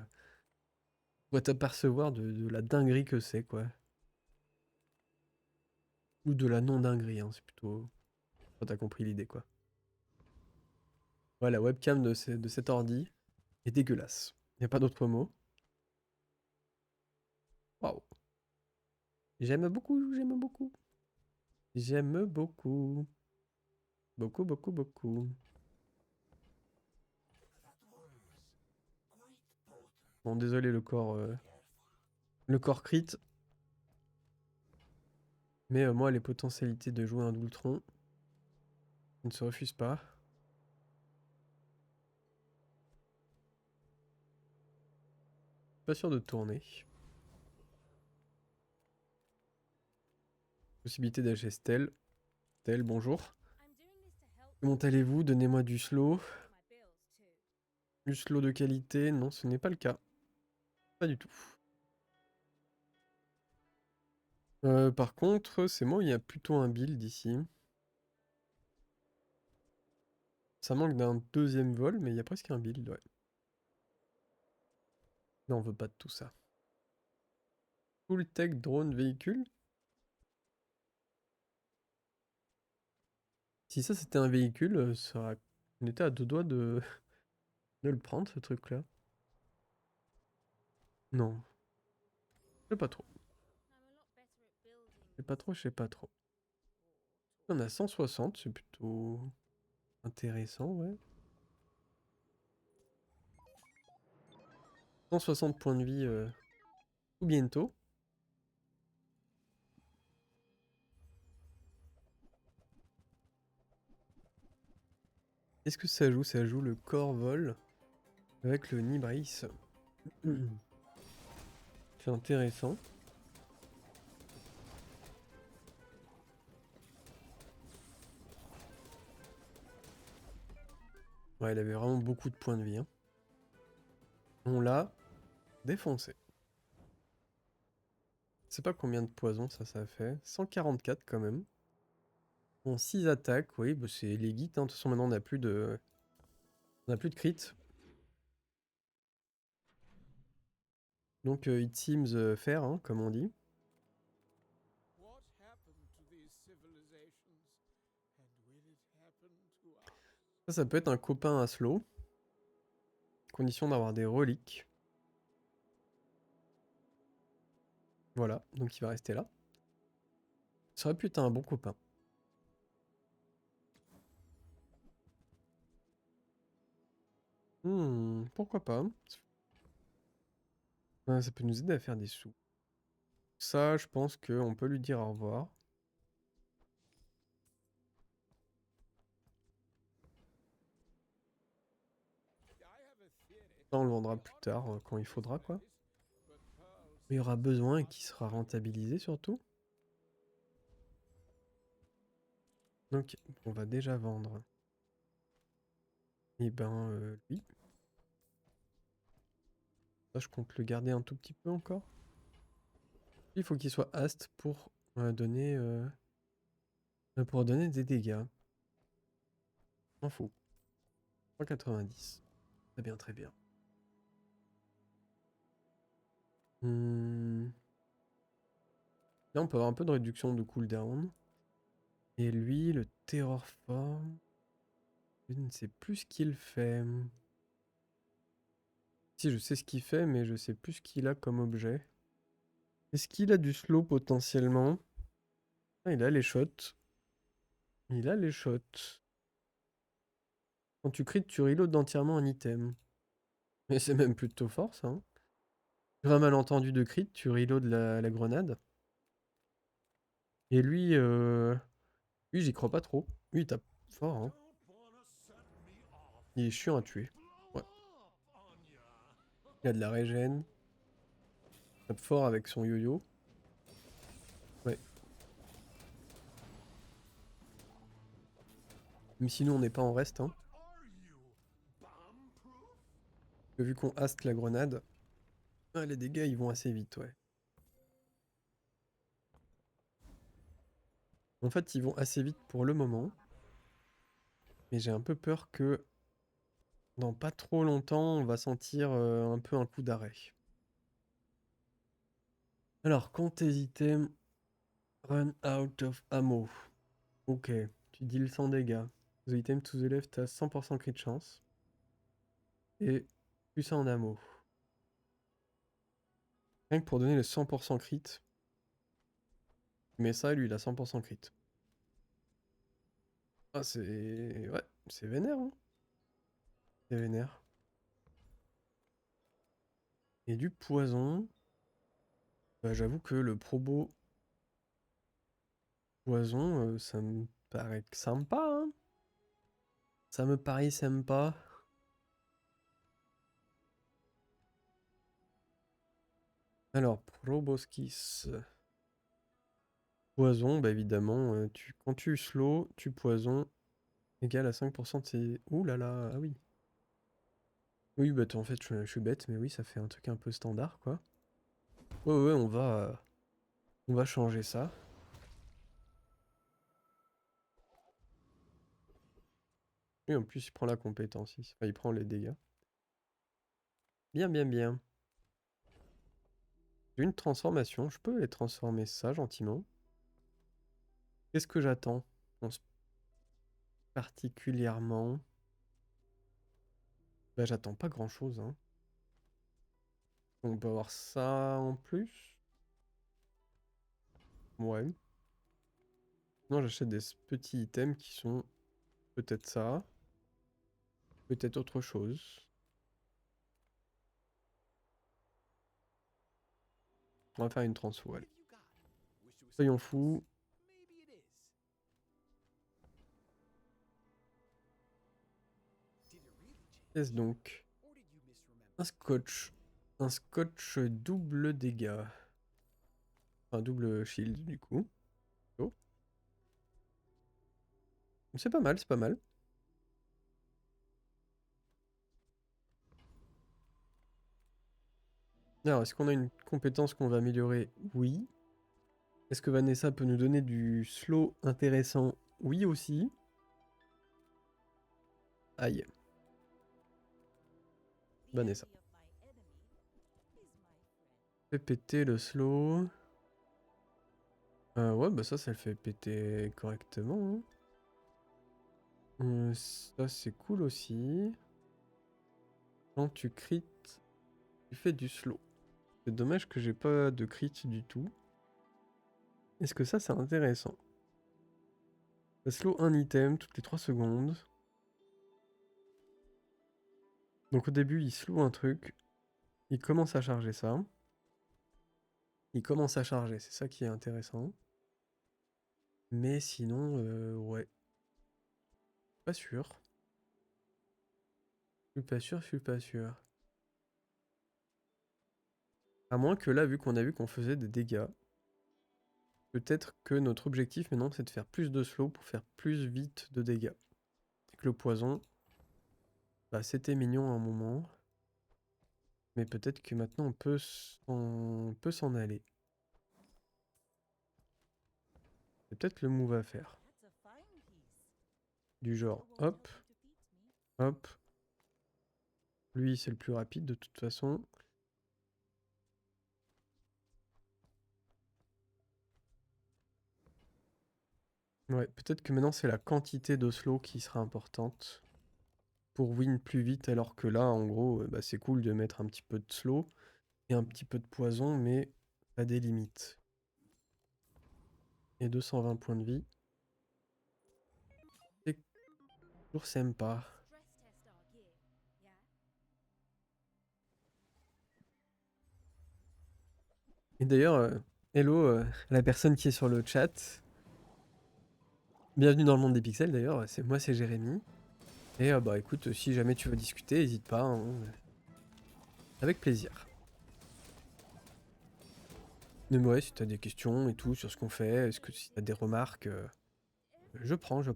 pourrait t'apercevoir de la dinguerie que c'est, quoi. Ou de la non-dinguerie, hein, c'est plutôt. Quand t'as compris l'idée, quoi. Ouais, la webcam de cet ordi est dégueulasse. Y a pas d'autre mot. Waouh. J'aime beaucoup, j'aime beaucoup. J'aime beaucoup. Beaucoup, beaucoup, beaucoup. Bon, désolé le corps crit. Mais moi, les potentialités de jouer un Doultron ne se refusent pas. Pas sûr de tourner. Possibilité d'acheter Stell. Stell, bonjour. Comment allez-vous? Donnez-moi du slow. Du slow de qualité? Non, ce n'est pas le cas. Pas du tout. Par contre, c'est moi, il y a plutôt un build ici. Ça manque d'un deuxième vol, mais il y a presque un build, ouais. Mais on veut pas de tout ça. Full tech drone véhicule? Si ça c'était un véhicule, on était à deux doigts de le prendre, ce truc-là. Non, je sais pas trop. Je sais pas trop, je sais pas trop. On a 160, c'est plutôt intéressant, ouais. 160 points de vie tout bientôt. Est-ce que ça joue? Ça joue le corps vol avec le Nibris. C'est intéressant. Ouais, il avait vraiment beaucoup de points de vie. Hein. On l'a défoncé. Je sais pas combien de poison ça fait. 144 quand même. Bon, 6 attaques, oui, bah c'est les guides. Hein. De toute façon, maintenant, on a plus de crit. Donc, it seems fair, hein, comme on dit. Ça peut être un copain à slow. Condition d'avoir des reliques. Voilà, donc il va rester là. Ça aurait pu être un bon copain. Pourquoi pas. Ça peut nous aider à faire des sous. Ça, je pense qu'on peut lui dire au revoir. Ça, on le vendra plus tard, quand il faudra, quoi. Il y aura besoin et qui sera rentabilisé, surtout. Donc, on va déjà vendre. Et ben, lui. Ça, je compte le garder un tout petit peu encore. Il faut qu'il soit Ast pour donner des dégâts. M'en fous. 190. Très bien, très bien. Là, on peut avoir un peu de réduction de cooldown. Et lui, le Terrorform, je ne sais plus ce qu'il fait. Si, je sais ce qu'il fait, mais je sais plus ce qu'il a comme objet. Est-ce qu'il a du slow potentiellement? Ah, il a les shots. Il a les shots. Quand tu crit, tu reload entièrement un item. Mais c'est même plutôt fort, ça. Hein. Sur un malentendu de crit, tu reload la grenade. Et lui, j'y crois pas trop. Lui, il tape fort. Hein. Il est chiant à tuer. Ouais. Il a de la régène. Il tape fort avec son yo-yo. Ouais. Même si nous, on n'est pas en reste. Hein. Vu qu'on haste la grenade, les dégâts, ils vont assez vite, ouais. En fait, ils vont assez vite pour le moment. Mais j'ai un peu peur que dans pas trop longtemps, on va sentir un peu un coup d'arrêt. Alors, compte tes items. Run out of ammo. Ok, tu deals sans dégâts. The item to the left a 100% crit chance. Et plus ça en ammo. Rien que pour donner le 100% crit. Mais ça, lui, il a 100% crit. Ah, c'est... Ouais, c'est vénère, hein. C'est vénère. Et du poison. Bah, j'avoue que le probo poison, ça me paraît sympa, hein. Ça me paraît sympa. Alors, Proboscis. Poison, bah évidemment, quand tu slow, tu poison, égal à 5% de ses... Ouh là là, ah oui. Oui, bah en fait, je suis bête, mais oui, ça fait un truc un peu standard, quoi. Ouais, ouais, on va changer ça. Oui, en plus, il prend la compétence ici. Enfin, il prend les dégâts. Bien, bien, bien. J'ai une transformation, je peux les transformer ça gentiment. Qu'est-ce que j'attends? Particulièrement... Bah j'attends pas grand-chose, hein. On peut avoir ça en plus. Ouais. Non, j'achète des petits items qui sont peut-être ça. Peut-être autre chose. On va faire une transfo, allez. Soyons fous. Qu'est-ce donc? Un scotch. Un scotch double dégâts. Enfin, double shield, du coup. Oh. C'est pas mal, c'est pas mal. Alors, est-ce qu'on a une compétence qu'on va améliorer? Oui. Est-ce que Vanessa peut nous donner du slow intéressant? Oui aussi. Aïe. Vanessa. Fais péter le slow. Ouais, bah ça le fait péter correctement, hein. Ça c'est cool aussi. Quand tu crit, tu fais du slow. C'est dommage que j'ai pas de crit du tout. Est-ce que ça c'est intéressant? Ça slow un item toutes les 3 secondes. Donc au début il slow un truc. Il commence à charger ça. Il commence à charger, c'est ça qui est intéressant. Mais sinon, ouais. Pas sûr. Je suis pas sûr, je suis pas sûr. À moins que là, vu qu'on a vu qu'on faisait des dégâts, peut-être que notre objectif maintenant c'est de faire plus de slow pour faire plus vite de dégâts. Et que le poison, bah c'était mignon à un moment. Mais peut-être que maintenant on peut s'en aller. C'est peut-être le move à faire. Du genre, hop, hop. Lui c'est le plus rapide de toute façon. Ouais, peut-être que maintenant c'est la quantité de slow qui sera importante pour win plus vite, alors que là, en gros, bah, c'est cool de mettre un petit peu de slow et un petit peu de poison, mais à des limites. Et 220 points de vie. C'est toujours sympa. Et d'ailleurs, hello la personne qui est sur le chat. Bienvenue dans le monde des pixels d'ailleurs, c'est Jérémy. Et bah écoute, si jamais tu veux discuter, n'hésite pas, hein. Avec plaisir. Même ouais, si t'as des questions et tout sur ce qu'on fait, est-ce que si t'as des remarques, je prends. Je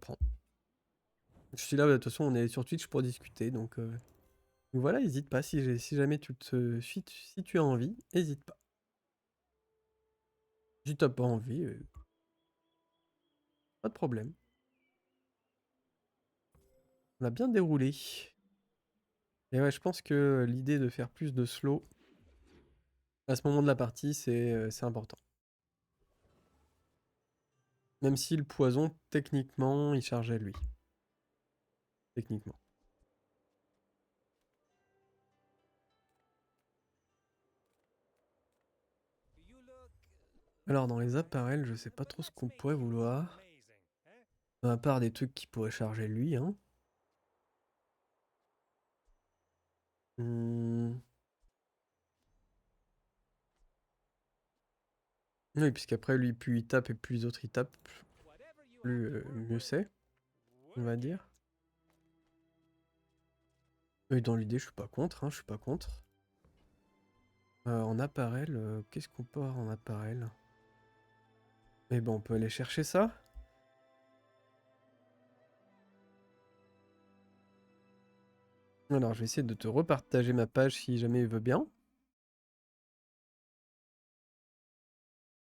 suis là, de toute façon on est sur Twitch pour discuter, donc voilà, n'hésite pas, si jamais si tu as envie, n'hésite pas. Si t'as pas envie, pas de problème. On a bien déroulé. Et ouais, je pense que l'idée de faire plus de slow à ce moment de la partie, c'est important. Même si le poison, techniquement, il chargeait lui. Techniquement. Alors dans les appareils, je sais pas trop ce qu'on pourrait vouloir. À part des trucs qui pourraient charger lui, hein. Hmm. Oui, puisqu'après lui, plus il tape et plus les autres ils tapent, plus mieux c'est, on va dire. Et dans l'idée, je suis pas contre, hein, je suis pas contre. En appareil, qu'est-ce qu'on peut avoir en appareil? Eh ben, on peut aller chercher ça. Alors, je vais essayer de te repartager ma page si jamais il veut bien.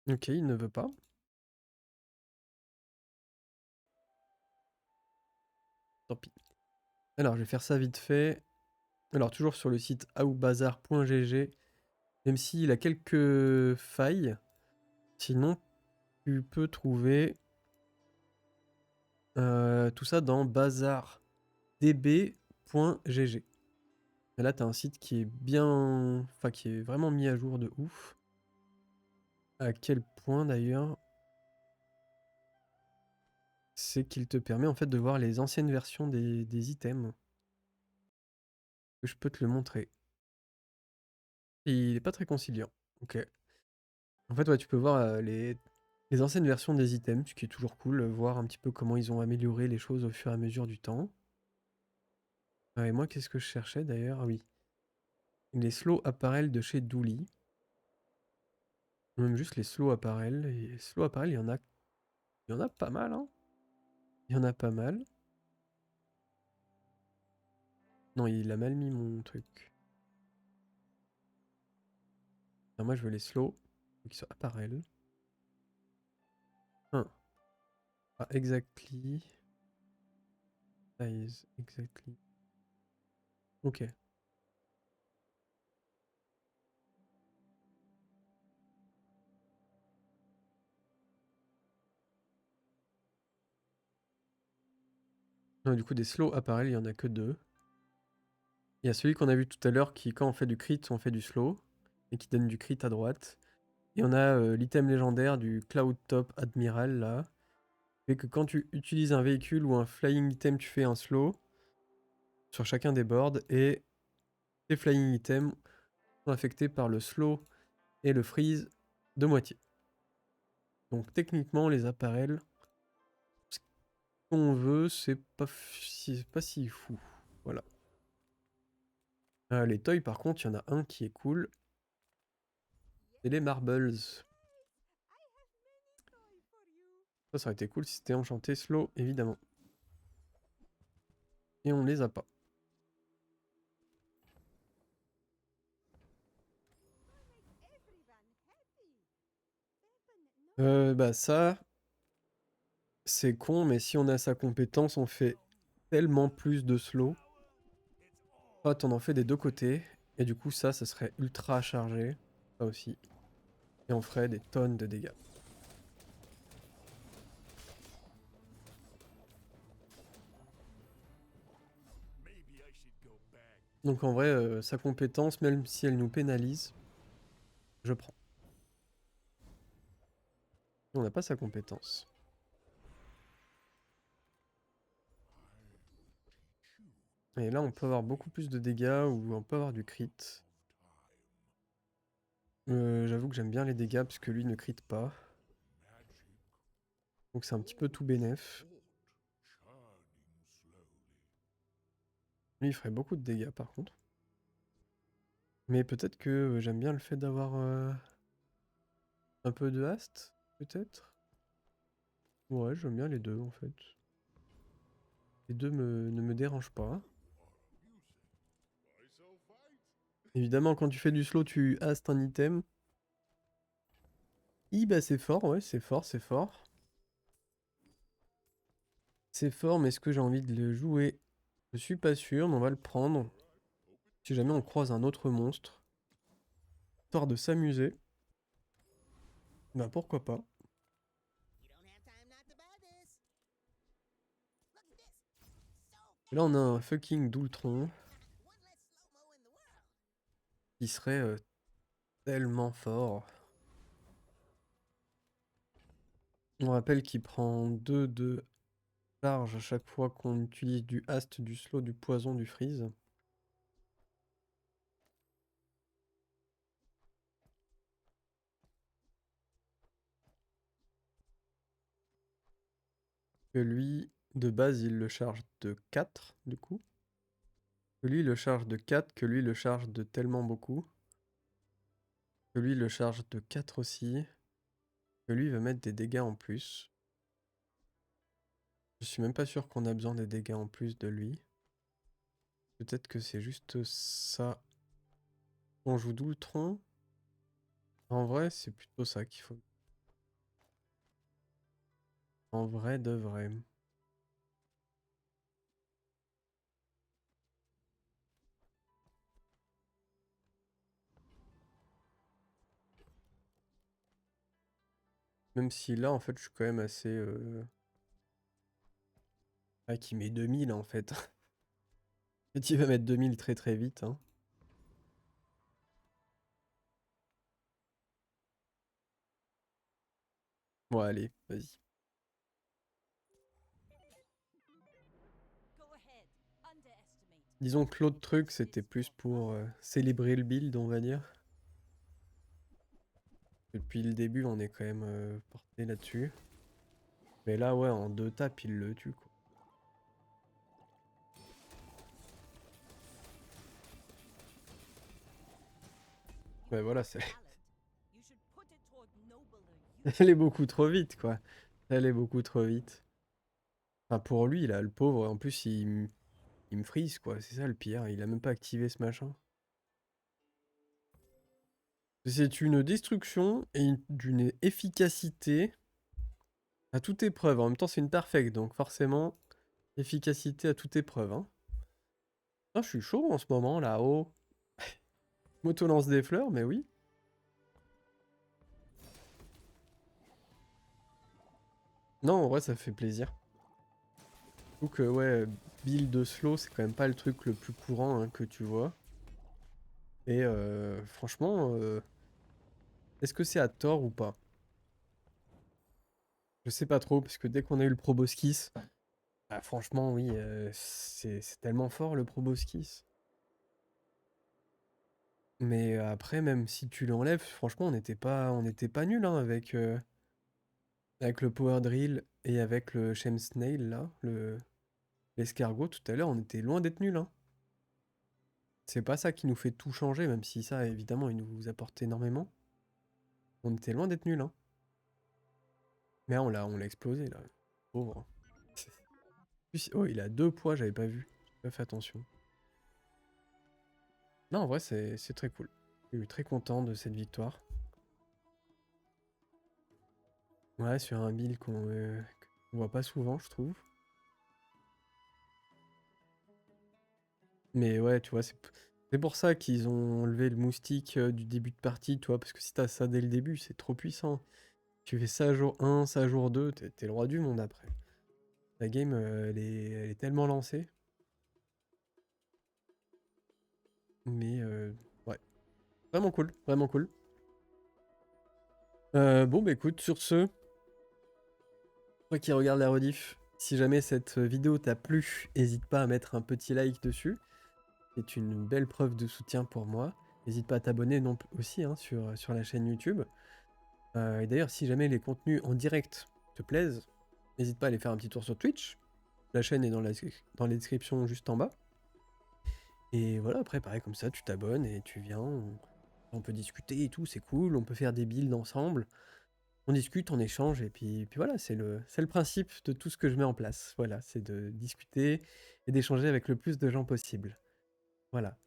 Ok, il ne veut pas. Tant pis. Alors, je vais faire ça vite fait. Alors, toujours sur le site aoubazar.gg, même s'il a quelques failles, sinon, tu peux trouver tout ça dans bazardb.gg. Et là, tu as un site qui est bien... Enfin, qui est vraiment mis à jour de ouf. À quel point, d'ailleurs, c'est qu'il te permet, en fait, de voir les anciennes versions des items. Je peux te le montrer. Il est pas très conciliant. Ok. En fait, ouais, tu peux voir les anciennes versions des items, ce qui est toujours cool, voir un petit peu comment ils ont amélioré les choses au fur et à mesure du temps. Et moi, qu'est-ce que je cherchais d'ailleurs? Ah oui. Les slow apparels de chez Dooley. Même juste les slow apparels. Et les slow apparels, il y en a pas mal, hein. Il y en a pas mal. Non, il a mal mis mon truc. Alors moi, je veux les slow. Faut qu'ils soient apparels. Ah, exactly. Size, exactly. Ok. Non, du coup, des slow appareils, il y en a que 2. Il y a celui qu'on a vu tout à l'heure qui, quand on fait du crit, on fait du slow. Et qui donne du crit à droite. Et on a l'item légendaire du Cloud Top Admiral, là. Fait que quand tu utilises un véhicule ou un flying item, tu fais un slow sur chacun des boards. Et les flying items sont affectés par le slow et le freeze de moitié. Donc techniquement, les appareils, ce qu'on veut, c'est pas si fou. Voilà. Les toys, par contre, il y en a un qui est cool. C'est les marbles. Ça aurait été cool si c'était enchanté slow, évidemment. Et on les a pas. Bah ça, c'est con, mais si on a sa compétence, on fait tellement plus de slow. Hop, on en fait des deux côtés. Et du coup, ça serait ultra chargé. Ça aussi. Et on ferait des tonnes de dégâts. Donc en vrai, sa compétence, même si elle nous pénalise, je prends. On n'a pas sa compétence. Et là, on peut avoir beaucoup plus de dégâts ou on peut avoir du crit. J'avoue que j'aime bien les dégâts parce que lui ne crit pas. Donc c'est un petit peu tout bénef. Lui, il ferait beaucoup de dégâts par contre. Mais peut-être que j'aime bien le fait d'avoir un peu de haste, peut-être. Ouais, j'aime bien les deux en fait. Les deux ne me dérangent pas. Évidemment, quand tu fais du slow, tu hastes un item. Bah c'est fort, ouais, c'est fort, c'est fort. C'est fort, mais est-ce que j'ai envie de le jouer? Je suis pas sûr, mais on va le prendre. Si jamais on croise un autre monstre. Histoire de s'amuser. Bah pourquoi pas. Là on a un fucking Doultron. Qui serait tellement fort. On rappelle qu'il prend 2 de charge à chaque fois qu'on utilise du haste, du slow, du poison, du freeze. Que lui, de base, il le charge de 4, du coup. Que lui, il le charge de 4, que lui, il le charge de tellement beaucoup. Que lui, il le charge de 4 aussi. Que lui, il va mettre des dégâts en plus. Je suis même pas sûr qu'on a besoin des dégâts en plus de lui. Peut-être que c'est juste ça. On joue Doultron. En vrai, c'est plutôt ça qu'il faut. En vrai de vrai. Même si là, en fait, je suis quand même assez... Ah, qui met 2000 en fait. Et il va mettre 2000 très très vite. Hein. Bon, allez, vas-y. Disons que l'autre truc, c'était plus pour célébrer le build, on va dire. Depuis le début, on est quand même porté là-dessus. Mais là, ouais, en 2 tapes, il le tue, quoi. Ouais, voilà, c'est... Elle est beaucoup trop vite, quoi. Elle est beaucoup trop vite. Enfin, pour lui, là, le pauvre, en plus, il me freeze, quoi. C'est ça le pire. Il a même pas activé ce machin. C'est une destruction et d'une efficacité à toute épreuve. En même temps, c'est une perfect, donc forcément, efficacité à toute épreuve. Hein. Ah, je suis chaud en ce moment, là-haut. Moto lance des fleurs, mais oui. Non, en vrai, ça fait plaisir. J'avoue que ouais, build slow, c'est quand même pas le truc le plus courant hein, que tu vois. Et franchement, est-ce que c'est à tort ou pas? Je sais pas trop, parce que dès qu'on a eu le Proboscis, ah, franchement, oui, c'est tellement fort le Proboscis. Mais après, même si tu l'enlèves, franchement, on n'était pas nul hein, avec le Power Drill et avec le Shem Snail là, l'escargot tout à l'heure, on était loin d'être nul hein. C'est pas ça qui nous fait tout changer, même si ça, évidemment, il nous apporte énormément. On était loin d'être nul hein. Mais on l'a explosé là. Pauvre. Oh, il a 2 poids, j'avais pas vu. J'ai pas fait attention. Non, en vrai, c'est très cool. Je suis très content de cette victoire. Ouais, sur un build qu'on voit pas souvent, je trouve. Mais ouais, tu vois, c'est pour ça qu'ils ont enlevé le moustique du début de partie, tu vois, parce que si t'as ça dès le début, c'est trop puissant. Tu fais ça jour 1, ça jour 2, t'es le roi du monde après. La game, elle est tellement lancée. Mais ouais, vraiment cool, vraiment cool. Bon, bah écoute, sur ce, toi qui regardes la rediff, si jamais cette vidéo t'a plu, n'hésite pas à mettre un petit like dessus. C'est une belle preuve de soutien pour moi. N'hésite pas à t'abonner non aussi hein, sur la chaîne YouTube. Et d'ailleurs, si jamais les contenus en direct te plaisent, n'hésite pas à aller faire un petit tour sur Twitch. La chaîne est dans les descriptions juste en bas. Et voilà, après, pareil, comme ça, tu t'abonnes et tu viens. On peut discuter et tout, c'est cool. On peut faire des builds ensemble. On discute, on échange. Et puis voilà, c'est le principe de tout ce que je mets en place. Voilà, c'est de discuter et d'échanger avec le plus de gens possible. Voilà.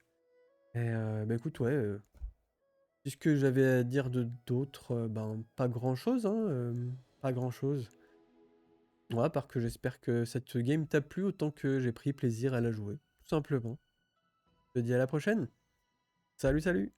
Et bah écoute, ouais. Qu'est-ce que j'avais à dire de d'autres? Ben, pas grand-chose, hein, pas grand-chose. Ouais, à part que j'espère que cette game t'a plu autant que j'ai pris plaisir à la jouer, tout simplement. Je te dis à la prochaine. Salut, salut!